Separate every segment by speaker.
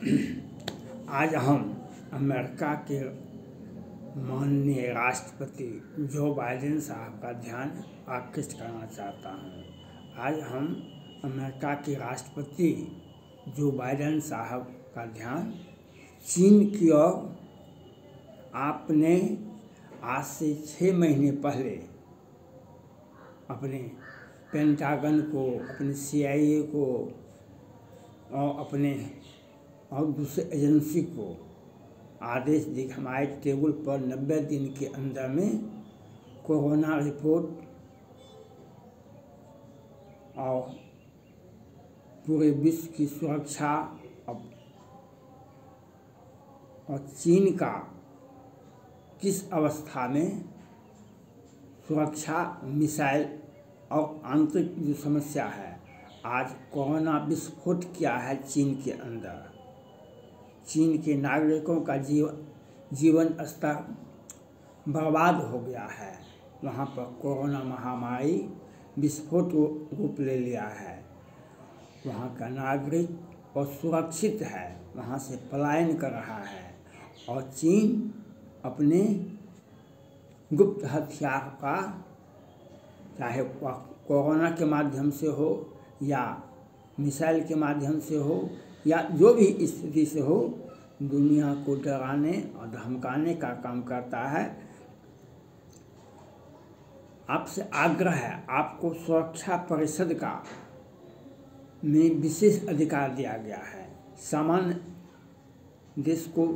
Speaker 1: आज हम अमेरिका के माननीय राष्ट्रपति जो बाइडेन साहब का ध्यान आकृष्ट करना चाहता हूँ। आज हम अमेरिका के राष्ट्रपति जो बाइडेन साहब का ध्यान चीन की ओर आपने आज से 6 महीने पहले अपने पेंटागन को, अपने CIA को और दूसरे एजेंसी को आदेश दी हमारे टेबल पर 90 दिन के अंदर में कोरोना रिपोर्ट और पूरे विश्व की सुरक्षा और चीन का किस अवस्था में सुरक्षा, मिसाइल और आंतरिक जो समस्या है, आज कोरोना विस्फोट किया है चीन के अंदर। चीन के नागरिकों का जीवन स्तर बर्बाद हो गया है। वहाँ पर कोरोना महामारी विस्फोट रूप ले लिया है। वहाँ का नागरिक और सुरक्षित है, वहाँ से पलायन कर रहा है और चीन अपने गुप्त हथियार का, चाहे वह कोरोना के माध्यम से हो या मिसाइल के माध्यम से हो या जो भी स्थिति से हो, दुनिया को डराने और धमकाने का काम करता है। आपसे आग्रह है, आपको सुरक्षा परिषद का में विशेष अधिकार दिया गया है। सामान्य देश को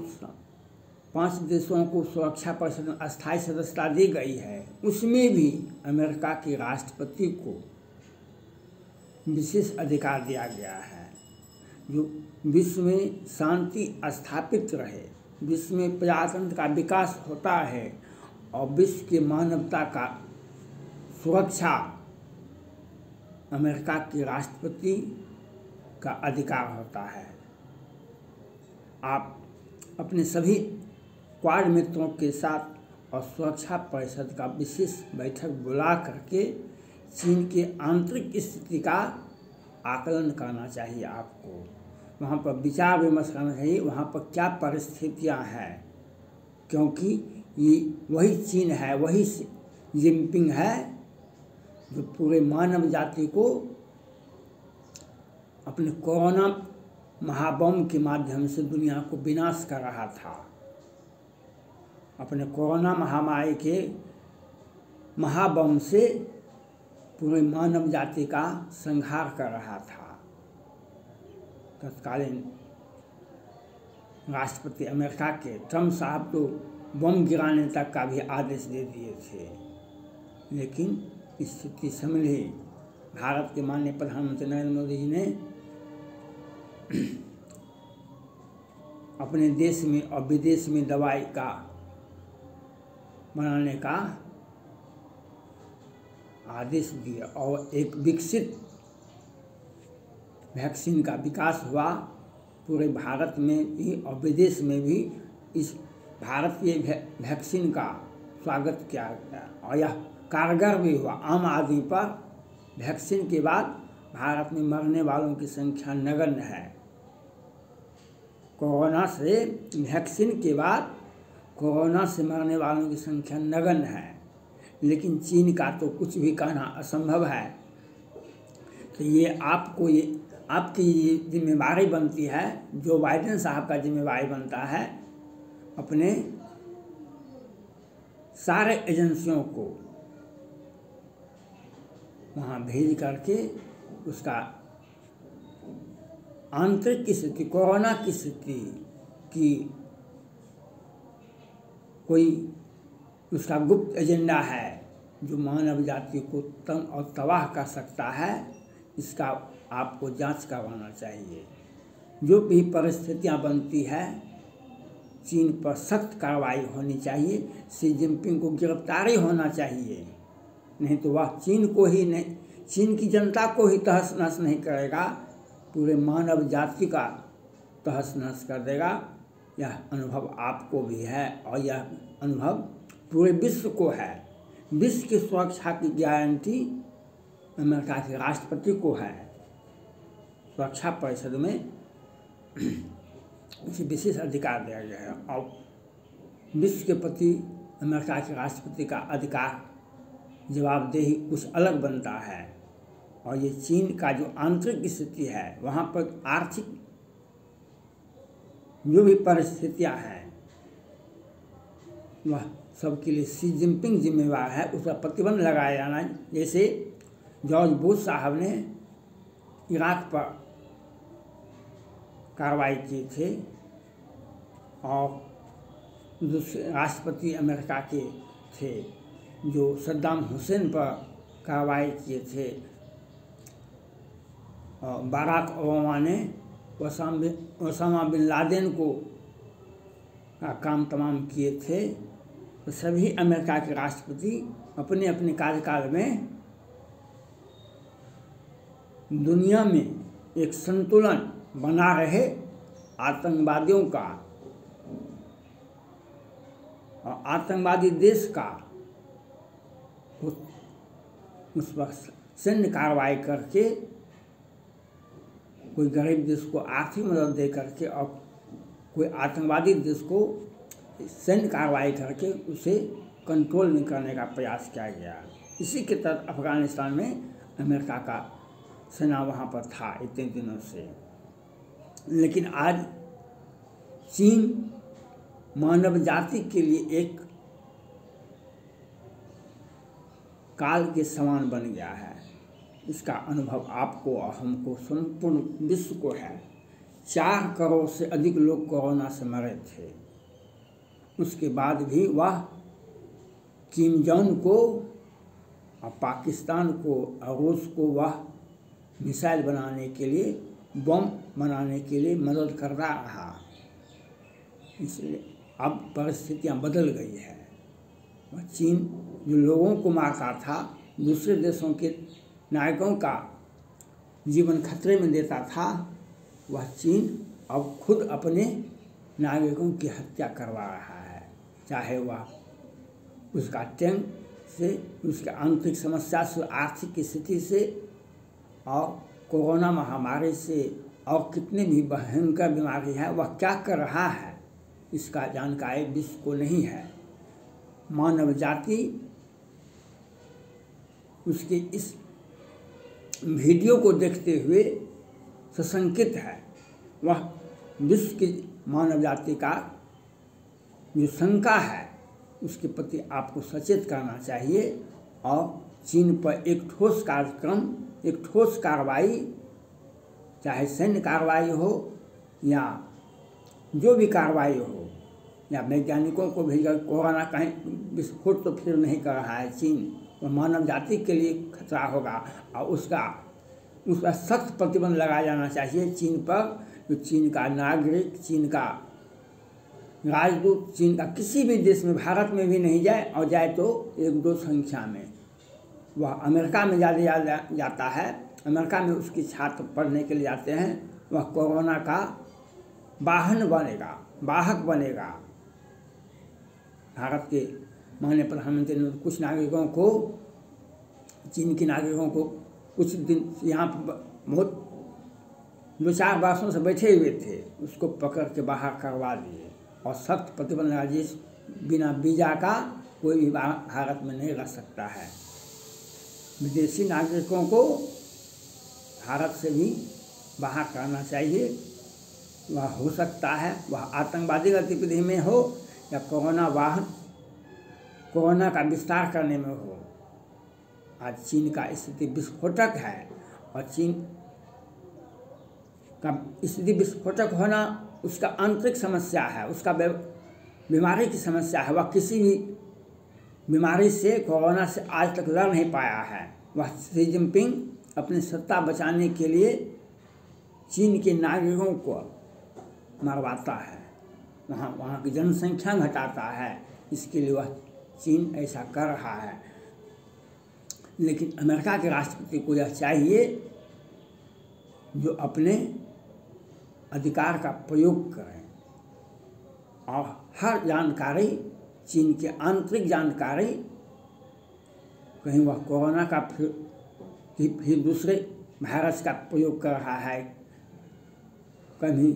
Speaker 1: 5 देशों को सुरक्षा परिषद में अस्थायी सदस्यता दी गई है, उसमें भी अमेरिका के राष्ट्रपति को विशेष अधिकार दिया गया है जो विश्व में शांति स्थापित रहे, विश्व में प्रजातंत्र का विकास होता है और विश्व की मानवता का सुरक्षा अमेरिका के राष्ट्रपति का अधिकार होता है। आप अपने सभी क्वाड मित्रों के साथ और सुरक्षा परिषद का विशेष बैठक बुला करके चीन के आंतरिक स्थिति का आकलन करना चाहिए। आपको वहाँ पर विचार विमर्श करना चाहिए, वहाँ पर क्या परिस्थितियाँ हैं, क्योंकि ये वही चीन है, वही जिनपिंग है जो पूरे मानव जाति को अपने कोरोना महाबम के माध्यम से दुनिया को विनाश कर रहा था। अपने कोरोना महामारी के महाबम से पूरे मानव जाति का संहार कर रहा था। तत्कालीन राष्ट्रपति अमेरिका के ट्रम्प साहब तो बम गिराने तक का भी आदेश दे दिए थे, लेकिन स्थिति संभली। भारत के माननीय प्रधानमंत्री नरेंद्र मोदी जी ने अपने देश में और विदेश में दवाई का बनाने का आदेश दिया और एक विकसित वैक्सीन का विकास हुआ। पूरे भारत में भी और विदेश में भी इस भारतीय वैक्सीन का स्वागत किया गया और यह कारगर भी हुआ। आम आदमी पर वैक्सीन के बाद भारत में मरने वालों की संख्या नगण्य है। कोरोना से वैक्सीन के बाद कोरोना से मरने वालों की संख्या नगण्य है, लेकिन चीन का तो कुछ भी कहना असंभव है। तो ये आपकी जिम्मेवारी बनती है, जो बाइडेन साहब का जिम्मेवारी बनता है अपने सारे एजेंसियों को वहाँ भेज करके उसका आंतरिक स्थिति, कोरोना की स्थिति की कोई उसका गुप्त एजेंडा है जो मानव जाति को तंग और तबाह कर सकता है, इसका आपको जांच करवाना चाहिए। जो भी परिस्थितियां बनती है, चीन पर सख्त कार्रवाई होनी चाहिए, शी जिनपिंग को गिरफ्तारी होना चाहिए, नहीं तो वह चीन को ही नहीं, चीन की जनता को ही तहस नहस नहीं करेगा, पूरे मानव जाति का तहस नहस कर देगा। यह अनुभव आपको भी है और यह अनुभव पूरे विश्व को है। विश्व की सुरक्षा की गारंटी अमेरिका के राष्ट्रपति को है। सुरक्षा परिषद में उसे विशेष अधिकार दिया गया है। और विश्व के प्रति अमेरिका के राष्ट्रपति का अधिकार जवाबदेही कुछ अलग बनता है। और ये चीन का जो आंतरिक स्थिति है, वहाँ पर आर्थिक जो भी परिस्थितियाँ हैं वह सबके लिए शी जिनपिंग जिम्मेवार है। उसका प्रतिबंध लगाया जाना, जैसे जॉर्ज बुश साहब ने इराक पर कार्रवाई किए थे और दूसरे राष्ट्रपति अमेरिका के थे जो सद्दाम हुसैन पर कार्रवाई किए थे, और बाराक ओबामा ने ओसामा बिन लादेन को का काम तमाम किए थे। तो सभी अमेरिका के राष्ट्रपति अपने अपने कार्यकाल में दुनिया में एक संतुलन बना रहे आतंकवादियों का और आतंकवादी देश का उस पर सैन्य कार्रवाई करके, कोई गरीब देश को आर्थिक मदद दे करके और कोई आतंकवादी देश को सैन्य कार्रवाई करके उसे कंट्रोल में करने का प्रयास किया गया। इसी के तहत अफगानिस्तान में अमेरिका का सेना वहाँ पर था इतने दिनों से। लेकिन आज चीन मानव जाति के लिए एक काल के समान बन गया है। इसका अनुभव आपको और हमको, संपूर्ण विश्व को है। 4 करोड़ से अधिक लोग कोरोना से मरे थे। उसके बाद भी वह किम जोंग को और पाकिस्तान को और रूस को वह मिसाइल बनाने के लिए, बम बनाने के लिए मदद कर रहा। इसलिए अब परिस्थितियाँ बदल गई है। वह चीन जो लोगों को मारता था, दूसरे देशों के नागरिकों का जीवन खतरे में देता था, वह चीन अब खुद अपने नागरिकों की हत्या करवा रहा है। चाहे वह उसका टैंक से, उसके आंतरिक समस्या से, आर्थिक स्थिति से और कोरोना महामारी से और कितने भी भयंकर बीमारी है, वह क्या कर रहा है इसका जानकारी विश्व को नहीं है। मानव जाति उसके इस वीडियो को देखते हुए सशंकित है। वह विश्व की मानव जाति का जो शंका है उसके प्रति आपको सचेत करना चाहिए और चीन पर एक ठोस कार्यक्रम, एक ठोस कार्रवाई, चाहे सैन्य कार्रवाई हो या जो भी कार्रवाई हो, या वैज्ञानिकों को भेजकर कोरोना कहीं विस्फोट तो फिर नहीं कर रहा है चीन, तो मानव जाति के लिए खतरा होगा और उस पर सख्त प्रतिबंध लगाया जाना चाहिए चीन पर। जो चीन का नागरिक, चीन का राजदूत, चीन का किसी भी देश में, भारत में भी नहीं जाए, और जाए तो 1-2 संख्या में। वह अमेरिका में ज़्यादा जाता है, अमेरिका में उसके छात्र पढ़ने के लिए जाते हैं। वह कोरोना का वाहन बनेगा, वाहक बनेगा। भारत के माननीय प्रधानमंत्री ने कुछ नागरिकों को, चीन के नागरिकों को कुछ दिन यहाँ पर बहुत 2-4 वर्षों से बैठे हुए थे, उसको पकड़ के बाहर करवा दिए और सख्त प्रतिबंध लगा दिए। बिना वीज़ा का कोई भी भारत में नहीं रह सकता है। विदेशी नागरिकों को भारत से भी बाहर करना चाहिए। वह हो सकता है वह आतंकवादी गतिविधि में हो या कोरोना का विस्तार करने में हो। आज चीन का स्थिति विस्फोटक है और चीन का स्थिति विस्फोटक होना उसका आंतरिक समस्या है, उसका बीमारी की समस्या है। वह किसी भी बीमारी से, कोरोना से आज तक लड़ नहीं पाया है। वह शी जिनपिंग अपनी सत्ता बचाने के लिए चीन के नागरिकों को मरवाता है, वहाँ की जनसंख्या घटाता है। इसके लिए वह चीन ऐसा कर रहा है। लेकिन अमेरिका के राष्ट्रपति को यह चाहिए जो अपने अधिकार का प्रयोग करें और हर जानकारी, चीन की आंतरिक जानकारी, कहीं वह कोरोना का फिर दूसरे वायरस का प्रयोग कर रहा है, कहीं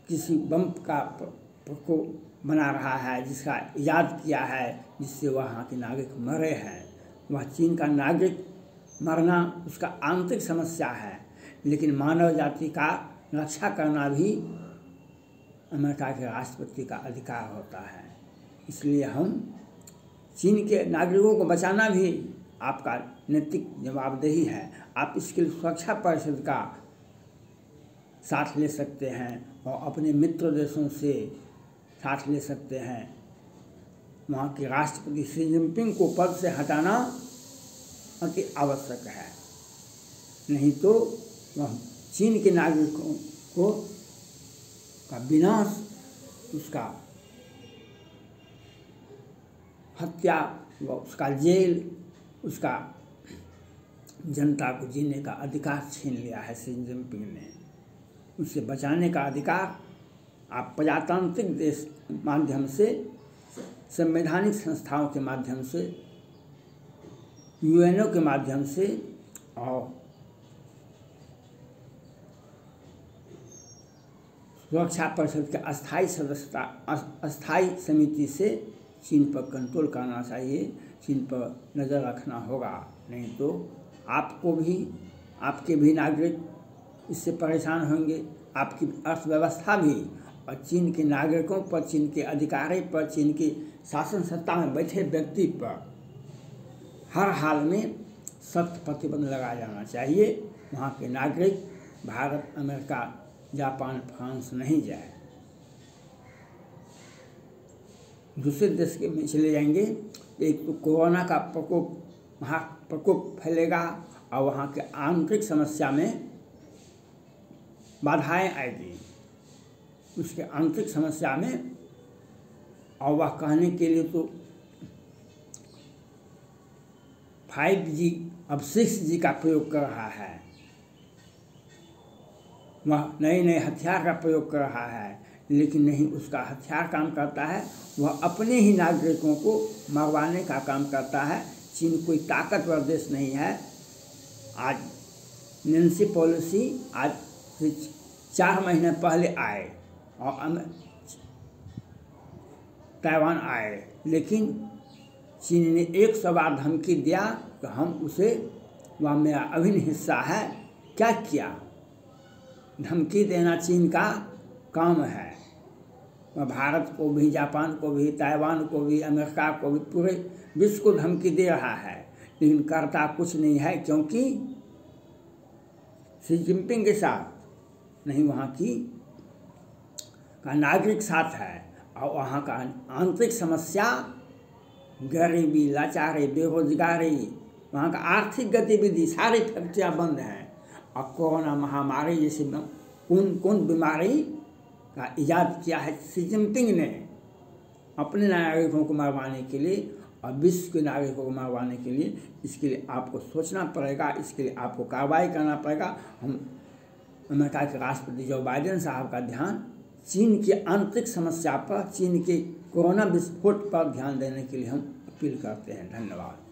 Speaker 1: किसी बम का प्रकोप बना रहा है, जिसका इजाद किया है, जिससे वहाँ के नागरिक मरे हैं। वह चीन का नागरिक मरना उसका आंतरिक समस्या है, लेकिन मानव जाति का रक्षा करना भी अमेरिका के राष्ट्रपति का अधिकार होता है। इसलिए हम चीन के नागरिकों को बचाना भी आपका नैतिक जवाबदेही है। आप इसके लिए सुरक्षा परिषद का साथ ले सकते हैं और अपने मित्र देशों से साथ ले सकते हैं। वहाँ के राष्ट्रपति शी जिनपिंग को पद से हटाना अति आवश्यक है, नहीं तो वह चीन के नागरिकों को का विनाश, उसका हत्या व उसका जेल, उसका जनता को जीने का अधिकार छीन लिया है शी जिनपिंग ने। उसे बचाने का अधिकार आप प्रजातांत्रिक देश माध्यम से, संवैधानिक संस्थाओं के माध्यम से, यूएनओ के माध्यम से और सुरक्षा परिषद के अस्थायी समिति से चीन पर कंट्रोल करना चाहिए, चीन पर नज़र रखना होगा। नहीं तो आपको भी, आपके भी नागरिक इससे परेशान होंगे, आपकी अर्थव्यवस्था भी, और चीन के नागरिकों पर, चीन के अधिकारी पर, चीन की शासन सत्ता में बैठे व्यक्ति पर हर हाल में सख्त प्रतिबंध लगाया जाना चाहिए। वहाँ के नागरिक भारत, अमेरिका, जापान, फ्रांस नहीं जाए। दूसरे देश के में चले जाएंगे, एक तो कोरोना का प्रकोप फैलेगा और वहाँ के आंतरिक समस्या में बाधाएं आएगी, उसके आंतरिक समस्या में। और वह कहने के लिए तो 5G अब 6G का प्रयोग कर रहा है, वह नए नए हथियार का प्रयोग कर रहा है, लेकिन नहीं उसका हथियार काम करता है, वह अपने ही नागरिकों को मरवाने का काम करता है। चीन कोई ताकतवर देश नहीं है। आज नैन्सी पेलोसी आज से 4 महीने पहले आए और ताइवान आए, लेकिन चीन ने 100 बार धमकी दिया कि हम उसे, वह मेरा अभिन्न हिस्सा है। क्या किया? धमकी देना चीन का काम है। वह भारत को भी, जापान को भी, ताइवान को भी, अमेरिका को भी, पूरे विश्व को धमकी दे रहा है, लेकिन करता कुछ नहीं है, क्योंकि शी जिनपिंग के साथ नहीं वहाँ की का नागरिक साथ है। और वहाँ का आंतरिक समस्या, गरीबी, लाचारी, बेरोजगारी, वहाँ का आर्थिक गतिविधि, सारी फैक्ट्रियाँ बंद हैं। और कोरोना महामारी जैसी कौन बीमारी का इजाद किया है शी जिनपिंग ने अपने नागरिकों को मरवाने के लिए और विश्व के नागरिकों को मरवाने के लिए। इसके लिए आपको सोचना पड़ेगा, इसके लिए आपको कार्रवाई करना पड़ेगा। हम अमेरिका के राष्ट्रपति जो बाइडेन साहब का ध्यान चीन की आंतरिक समस्या पर, चीन के कोरोना विस्फोट पर ध्यान देने के लिए हम अपील करते हैं। धन्यवाद।